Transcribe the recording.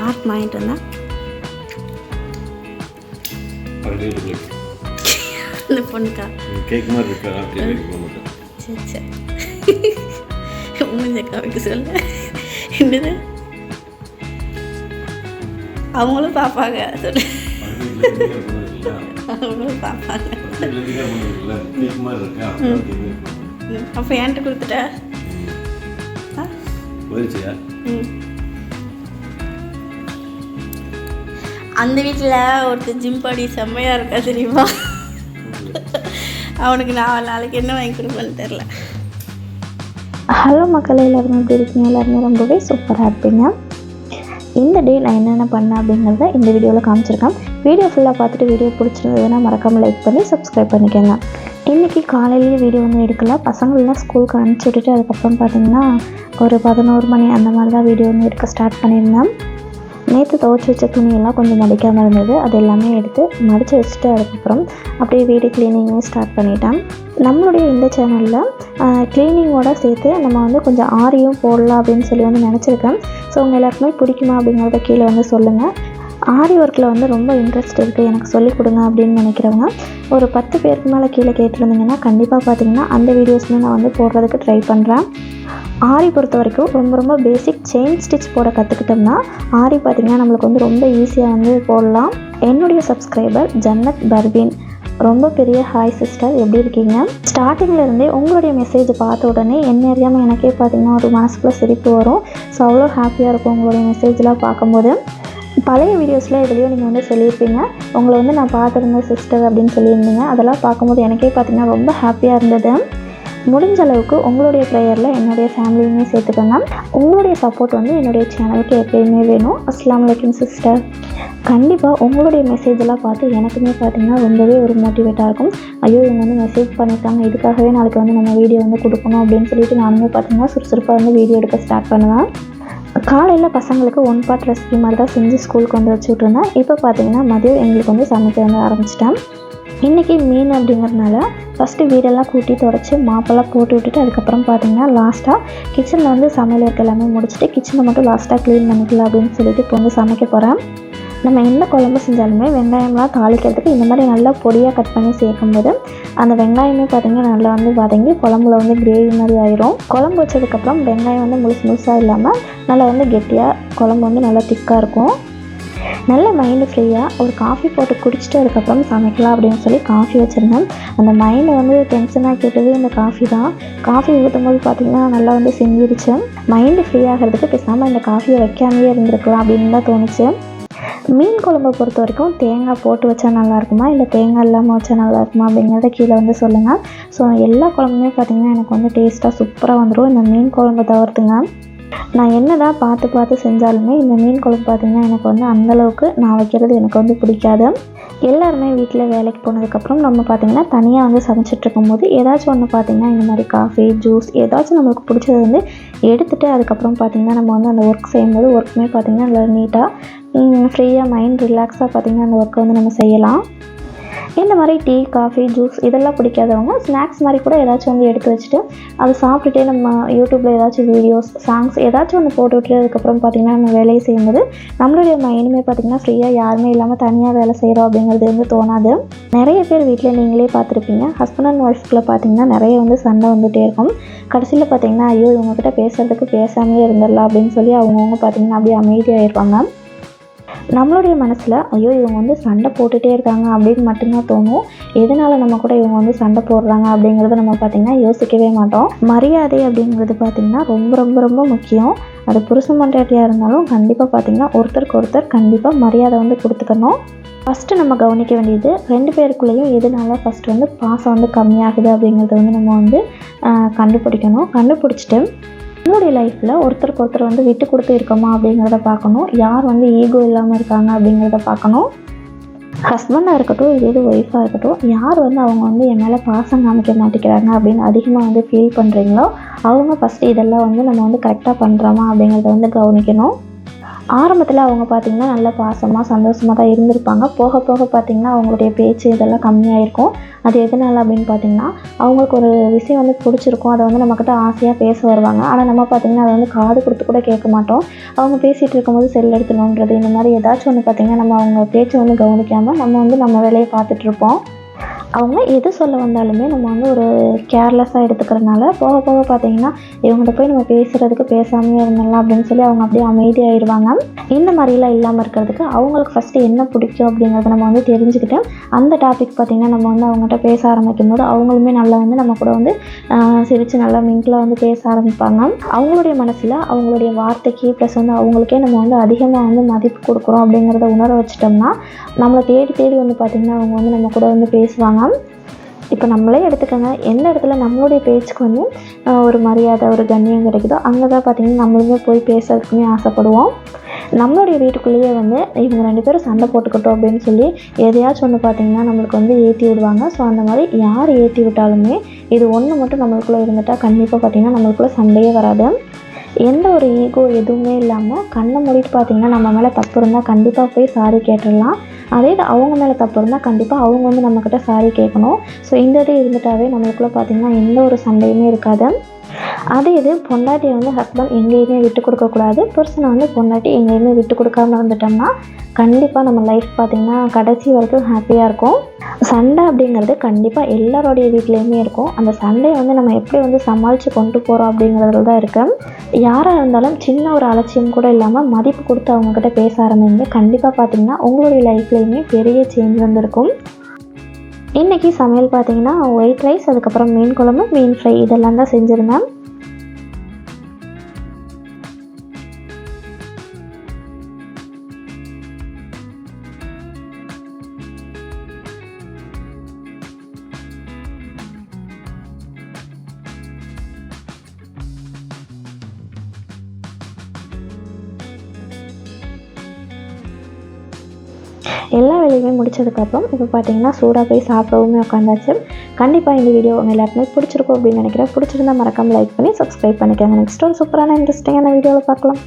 யாருக்கு வாங்கிட்டு வந்தா இந்த பொண்ணுக்கா கேக் மாதிரி இருக்கா சரி சரி மூஞ்ச காமிக்க சொல்ல என்னது அவங்களும் பார்ப்பாங்க சொல்லு அவங்களும் பார்ப்பாங்க அப்போ என்கிட்ட கொடுத்துட்ட அந்த வீட்டில் ஒருத்தர் ஜிம் பாடி செம்மையாக இருக்கா தெரியுமா அவனுக்கு நான் நாளைக்கு என்ன வாங்கி கொடுப்பேன்னு தெரில. ஹலோ மக்களே, எல்லோரும் எப்படி இருக்கீங்க? எல்லாருமே ரொம்பவே சூப்பராக இருப்பீங்க. இந்த டே நான் என்னென்ன பண்ணேன் அப்படிங்கிறத இந்த வீடியோவில் காமிச்சிருக்கேன். வீடியோ ஃபுல்லாக பார்த்துட்டு வீடியோ பிடிச்சிருந்ததுன்னா மறக்காமல் லைக் பண்ணி சப்ஸ்கிரைப் பண்ணிக்கோங்க. இன்றைக்கி காலையிலேயே வீடியோ வந்து எடுக்கல, பசங்களெலாம் ஸ்கூலுக்கு அனுப்பிச்சி விட்டுட்டு அதுக்கப்புறம் பார்த்திங்கன்னா ஒரு 11 மணி அந்த மாதிரி தான் வீடியோ வந்து எடுக்க ஸ்டார்ட் பண்ணியிருந்தேன். நேற்று துவைச்சி வச்ச துணியெல்லாம் கொஞ்சம் மடிக்காமல் இருந்தது, அது எல்லாமே எடுத்து மடித்து வச்சுட்டு அதுக்கப்புறம் அப்படியே வீடு க்ளீனிங்கும் ஸ்டார்ட் பண்ணிட்டேன். நம்மளுடைய இந்த சேனலில் க்ளீனிங்கோடு சேர்த்து நம்ம வந்து கொஞ்சம் ஆரியும் போடலாம் அப்படின்னு சொல்லி வந்து நினச்சிருக்கேன். ஸோ உங்கள் எல்லாருக்குமே பிடிக்குமா அப்படிங்கிறத கீழே வந்து சொல்லுங்கள். ஆரி ஒர்க்கில் வந்து ரொம்ப இன்ட்ரெஸ்ட் இருக்குது, எனக்கு சொல்லிக் கொடுங்க அப்படின்னு நினைக்கிறவங்க ஒரு 10 பேருக்கு மேலே கீழே கேட்டிருந்தீங்கன்னா கண்டிப்பாக பார்த்திங்கன்னா அந்த வீடியோஸுமே நான் வந்து போடுறதுக்கு ட்ரை பண்ணுறேன். ஆரி பொறுத்த வரைக்கும் ரொம்ப பேசிக் செயின் ஸ்டிச் போட கற்றுக்கிட்டோம்னா ஆரி பார்த்திங்கன்னா நம்மளுக்கு வந்து ரொம்ப ஈஸியாக வந்து போடலாம். என்னுடைய சப்ஸ்கிரைபர் ஜன்னத் பர்வீன், ரொம்ப பெரிய ஹாய் சிஸ்டர், எப்படி இருக்கீங்க? ஸ்டார்டிங்கில் இருந்தே உங்களுடைய மெசேஜ் பார்த்த உடனே என்ன அறியாமல் எனக்கே பார்த்திங்கன்னா ஒரு மனசுக்குள்ளே சிரிப்பு வரும். ஸோ அவ்வளோ ஹாப்பியாக இருக்கும் உங்களுடைய மெசேஜ்லாம் பார்க்கும்போது. பழைய வீடியோஸில் எதுலேயும் நீங்கள் வந்து சொல்லியிருப்பீங்க, உங்களை வந்து நான் பார்த்துருந்தேன் சிஸ்டர் அப்படின்னு சொல்லியிருந்தீங்க. அதெல்லாம் பார்க்கும்போது எனக்கே பார்த்திங்கன்னா ரொம்ப ஹாப்பியாக இருந்தது. முடிஞ்ச அளவுக்கு உங்களுடைய ப்ரேயரில் என்னுடைய ஃபேமிலியுமே சேர்த்துக்கோங்க. உங்களுடைய சப்போர்ட் வந்து என்னுடைய சேனலுக்கு எப்பயுமே வேணும். அஸ்ஸலாமு அலைக்கும் சிஸ்டர். கண்டிப்பாக உங்களுடைய மெசேஜெல்லாம் பார்த்து எனக்குமே பார்த்திங்கன்னா ரொம்பவே ஒரு மோட்டிவேட்டாக இருக்கும். ஐயோ இவங்க வந்து மெசேஜ் பண்ணியிருக்காங்க, இதுக்காகவே நாளைக்கு வந்து நம்ம வீடியோ வந்து கொடுக்கணும் அப்படின்னு சொல்லிட்டு நானுமே பார்த்திங்கன்னா சுறுசுறுப்பாக வந்து வீடியோ எடுக்க ஸ்டார்ட் பண்ணுவேன். காலையில் பசங்களுக்கு 1 பார்ட் ரெசிபி மாதிரி தான் செஞ்சு ஸ்கூலுக்கு வந்து வச்சு விட்ருந்தேன். இப்போ பார்த்திங்கன்னா மதியம் எங்களுக்கு வந்து சமைக்க வந்து ஆரம்பிச்சிட்டேன். இன்றைக்கி மீன் அப்படிங்கிறதுனால ஃபஸ்ட்டு வீடெல்லாம் கூட்டி தொடச்சி மாப்பெல்லாம் போட்டு விட்டுட்டு அதுக்கப்புறம் பார்த்திங்கன்னா லாஸ்ட்டாக கிச்சனில் வந்து சமையல் இருக்க எல்லாமே முடிச்சுட்டு கிச்சனை மட்டும் லாஸ்ட்டாக க்ளீன் பண்ணிக்கலாம் அப்படின்னு சொல்லிட்டு இப்போ வந்து சமைக்க போகிறேன். நம்ம எந்த குழம்பு செஞ்சாலுமே வெங்காயம்லாம் தாளிக்கிறதுக்கு இந்த மாதிரி நல்லா பொடியாக கட் பண்ணி சேர்க்கும்போது அந்த வெங்காயமே பார்த்திங்கன்னா நல்லா வந்து வதங்கி குழம்புல வந்து கிரேவி மாதிரி ஆயிரும். குழம்பு வச்சதுக்கப்புறம் வெங்காயம் வந்து முழுசாக இல்லாமல் நல்லா வந்து கெட்டியாக குழம்பு வந்து நல்லா திக்காக இருக்கும். நல்ல மைண்டு ஃப்ரீயாக ஒரு காஃபி போட்டு குடிச்சிட்டு அதுக்கப்புறம் சமைக்கலாம் அப்படின்னு சொல்லி காஃபி வச்சுருந்தேன். அந்த மைண்டை வந்து டென்ஷனாக கேட்டது இந்த காஃபி தான். காஃபி ஊற்றும் போது பார்த்திங்கன்னா நல்லா வந்து செஞ்சிருச்சு. மைண்டு ஃப்ரீ ஆகிறதுக்கு பேசாமல் இந்த காஃபியை வைக்காமையே இருந்திருக்கலாம் அப்படின்னு தான் தோணுச்சு. மீன் குழம்பை பொறுத்த வரைக்கும் தேங்காய் போட்டு வச்சா நல்லாயிருக்குமா இல்லை தேங்காய் இல்லாமல் வச்சா நல்லாயிருக்குமா அப்படிங்கிறத கீழே வந்து சொல்லுங்கள். ஸோ எல்லா குழம்புமே பார்த்திங்கன்னா எனக்கு வந்து டேஸ்ட்டாக சூப்பராக வந்துடும். இந்த மீன் குழம்பு தவிர்த்துங்க நான் என்ன தான் பார்த்து செஞ்சாலுமே இந்த மீன் குழம்பு பார்த்திங்கன்னா எனக்கு வந்து அந்தளவுக்கு நான் வைக்கிறது எனக்கு வந்து பிடிக்காது. எல்லாருமே வீட்டில் வேலைக்கு போனதுக்கப்புறம் நம்ம பார்த்திங்கன்னா தனியாக வந்து சமைச்சிட்ருக்கும்போது ஏதாச்சும் ஒன்று பார்த்திங்கன்னா இந்த மாதிரி காஃபி ஜூஸ் ஏதாச்சும் நம்மளுக்கு பிடிச்சது வந்து எடுத்துகிட்டு அதுக்கப்புறம் பார்த்திங்கன்னா நம்ம வந்து அந்த ஒர்க் செய்யும்போது ஒர்க்குமே பார்த்திங்கன்னா நல்லா நீட்டாக ஃப்ரீயாக மைண்ட் ரிலாக்ஸாக பார்த்திங்கன்னா அந்த ஒர்க்கை வந்து நம்ம செய்யலாம். இந்த மாதிரி டீ காஃபி ஜூஸ் இதெல்லாம் பிடிக்காதவங்க ஸ்நாக்ஸ் மாதிரி கூட ஏதாச்சும் வந்து எடுத்து வச்சுட்டு அதை சாப்பிட்டுட்டே நம்ம யூடியூப்பில் ஏதாச்சும் வீடியோஸ் சாங்ஸ் ஏதாச்சும் ஒன்று போட்டு விட்டு அதுக்கப்புறம் பார்த்திங்கன்னா நம்ம வேலையை செய்யும்போது நம்மளுடைய மைண்டுமே பார்த்திங்கன்னா ஃப்ரீயாக யாருமே இல்லாமல் தனியாக வேலை செய்கிறோம் அப்படிங்கிறது வந்து தோணாது. நிறைய பேர் வீட்டில் நீங்களே பார்த்துருப்பீங்க, ஹஸ்பண்ட் அண்ட் ஒய்ஃப்குள்ளே பார்த்திங்கன்னா நிறைய வந்து சண்டை வந்துகிட்டே இருக்கும். கடைசியில் பார்த்திங்கன்னா ஐயோ இவங்ககிட்ட பேசுகிறதுக்கு பேசாமையே இருந்துடலாம் அப்படின்னு சொல்லி அவங்கவுங்க பார்த்திங்கன்னா அப்படியே அமைதியாகிடுவாங்க. நம்மளுடைய மனசில் ஐயோ இவங்க வந்து சண்டை போட்டுகிட்டே இருக்காங்க அப்படின்னு மட்டும்தான் தோணும். எதனால் நம்ம கூட இவங்க வந்து சண்டை போடுறாங்க அப்படிங்கிறத நம்ம பார்த்திங்கன்னா யோசிக்கவே மாட்டோம். மரியாதை அப்படிங்கிறது பார்த்திங்கன்னா ரொம்ப முக்கியம். அது புருஷன் பொண்டாட்டியாக இருந்தாலும் கண்டிப்பாக பார்த்திங்கன்னா ஒருத்தருக்கு ஒருத்தர் கண்டிப்பாக மரியாதை வந்து கொடுத்துக்கணும். ஃபஸ்ட்டு நம்ம கவனிக்க வேண்டியது 2 பேருக்குள்ளேயும் எதனால ஃபஸ்ட்டு வந்து பாசம் வந்து கம்மியாகுது அப்படிங்கிறத வந்து நம்ம வந்து கண்டுபிடிக்கணும். கண்டுபிடிச்சிட்டு நம்மளுடைய லைஃப்பில் ஒருத்தருக்கு ஒருத்தர் வந்து விட்டு கொடுத்து இருக்கோமா அப்படிங்கிறத பார்க்கணும். யார் வந்து ஈகோ இல்லாமல் இருக்காங்க அப்படிங்கிறத பார்க்கணும். ஹஸ்பண்டாக இருக்கட்டும் இதே ஒய்ஃபாக இருக்கட்டும், யார் வந்து அவங்க வந்து என் மேலே பாசம் காமிக்க மாட்டேங்கிறாங்க அப்படின்னு அதிகமாக வந்து ஃபீல் பண்ணுறீங்களோ அவங்க ஃபஸ்ட்டு இதெல்லாம் வந்து நம்ம வந்து கரெக்டாக பண்ணுறோமா அப்படிங்கிறத வந்து கவனிக்கணும். ஆரம்பத்தில் அவங்க பார்த்திங்கன்னா நல்ல பாசமாக சந்தோஷமாக தான் இருந்திருப்பாங்க. போக போக பார்த்திங்கன்னா அவங்களுடைய பேச்சு இதெல்லாம் கம்மியாயிருக்கும். அது எதனால் அப்படின்னு பார்த்திங்கன்னா அவங்களுக்கு ஒரு விஷயம் வந்து பிடிச்சிருக்கும். அதை வந்து நம்மக்கிட்ட ஆசையாக பேச வருவாங்க. ஆனால் நம்ம பார்த்திங்கன்னா அதை வந்து காது கொடுத்து கூட கேட்க மாட்டோம். அவங்க பேசிகிட்டு இருக்கும்போது செல் எடுத்து நோண்டுறது இந்த மாதிரி ஏதாச்சும் ஒன்று பார்த்திங்கன்னா நம்ம அவங்க பேச்சை வந்து கவனிக்காமல் நம்ம வந்து நம்ம வேலையை பார்த்துட்ருப்போம். அவங்க எது சொல்ல வந்தாலுமே நம்ம வந்து ஒரு கேர்லெஸ்ஸாக எடுத்துக்கிறதுனால போக போக பார்த்திங்கன்னா இவங்கள்ட்ட போய் நம்ம பேசுகிறதுக்கு பேசாமையே இருந்துடலாம் அப்படின்னு சொல்லி அவங்க அப்படியே அமைதியாகிடுவாங்க. இந்த மாதிரிலாம் இல்லாமல் இருக்கிறதுக்கு அவங்களுக்கு ஃபஸ்ட்டு என்ன பிடிக்கும் அப்படிங்கிறத நம்ம வந்து தெரிஞ்சுக்கிட்டு அந்த டாபிக் பார்த்திங்கன்னா நம்ம வந்து அவங்கள்ட்ட பேச ஆரம்பிக்கும் போது அவங்களுமே நல்லா வந்து நம்ம கூட வந்து சிரித்து நல்லா மிங்கிளாக வந்து பேச ஆரம்பிப்பாங்க. அவங்களுடைய மனசில் அவங்களுடைய வார்த்தைக்கு ப்ளஸ் வந்து அவங்களுக்கே நம்ம வந்து அதிகமாக வந்து மதிப்பு கொடுக்குறோம் அப்படிங்கிறத உணர வச்சிட்டோம்னா நம்மளை தேடி தேடி வந்து பார்த்திங்கன்னா அவங்க வந்து நம்ம கூட வந்து பேசுவாங்க. இப்போ நம்மளே எடுத்துக்கோங்க, எந்த இடத்துல நம்மளுடைய பேச்சுக்கு வந்து ஒரு மரியாதை ஒரு கண்ணியம் கிடைக்குதோ அங்கே தான் பார்த்திங்கன்னா நம்மளுமே போய் பேசுறதுக்குமே ஆசைப்படுவோம். நம்மளுடைய வீட்டுக்குள்ளேயே வந்து இவங்க 2 பேரும் சண்டை போட்டுக்கிட்டோம் அப்படின்னு சொல்லி எதையாச்சும் ஒன்று பார்த்திங்கன்னா நம்மளுக்கு வந்து ஏற்றி விடுவாங்க. ஸோ அந்த மாதிரி யார் ஏற்றி விட்டாலுமே இது ஒன்று மட்டும் நம்மளுக்குள்ளே இருந்துட்டால் கண்டிப்பாக பார்த்திங்கன்னா நம்மளுக்குள்ளே சண்டையே வராது. எந்த ஒரு ஈகோ எதுவுமே இல்லாமல் கண்ணை மூடிட்டு பார்த்திங்கன்னா நம்ம மேலே தப்பு இருந்தால் கண்டிப்பாக போய் சாரி கேட்டுடலாம். அதே இது அவங்க மேலே தப்பு இருந்தால் கண்டிப்பாக அவங்க வந்து நம்மக்கிட்ட சாரி கேட்கணும். ஸோ இந்த இது இருந்துட்டாவே நம்மளுக்குள்ளே பார்த்திங்கன்னா எந்த ஒரு சண்டையுமே இருக்காது. அதே இது பொண்டாட்டியை வந்து ஹஸ்பண்ட் எங்கேயுமே விட்டு கொடுக்கக்கூடாது. புருஷனை வந்து பொண்டாட்டி எங்கேயுமே விட்டு கொடுக்காம இருந்துட்டோம்னா கண்டிப்பாக நம்ம லைஃப் பார்த்திங்கன்னா கடைசி வரைக்கும் ஹாப்பியாக இருக்கும். சண்டை அப்படிங்கிறது கண்டிப்பாக எல்லாரோடைய வீட்லேயுமே இருக்கும். அந்த சண்டையை வந்து நம்ம எப்படி வந்து சமாளித்து கொண்டு போகிறோம் அப்படிங்கிறதுல தான் இருக்குது. யாராக இருந்தாலும் சின்ன ஒரு அலட்சியம் கூட இல்லாமல் மதிப்பு கொடுத்து அவங்கக்கிட்ட பேச ஆரம்பிங்க. கண்டிப்பாக பார்த்திங்கன்னா உங்களுடைய லைஃப்லேயுமே பெரிய சேஞ்ச் வந்திருக்கும். இன்றைக்கி சமையல் பார்த்திங்கன்னா ஒயிட் ரைஸ், அதுக்கப்புறம் மீன் குழம்பு, மீன் ஃப்ரை இதெல்லாம் தான் செஞ்சுருந்தேன். எல்லா வேலையுமே முடிச்சதுக்கப்புறம் இப்போ பார்த்திங்கன்னா சூடாக போய் சாப்பிடவுமே உட்காந்தாச்சு. கண்டிப்பாக இந்த வீடியோ உங்கள் எல்லாருக்குமே பிடிச்சிருக்கும் அப்படின்னு நினைக்கிறேன். பிடிச்சிருந்தா மறக்காமல் லைக் பண்ணி சப்ஸ்கிரைப் பண்ணிக்கோங்க. நெக்ஸ்ட் ஒரு சூப்பரான இன்ட்ரெஸ்டிங்கான வீடியோவில் பார்க்கலாம்.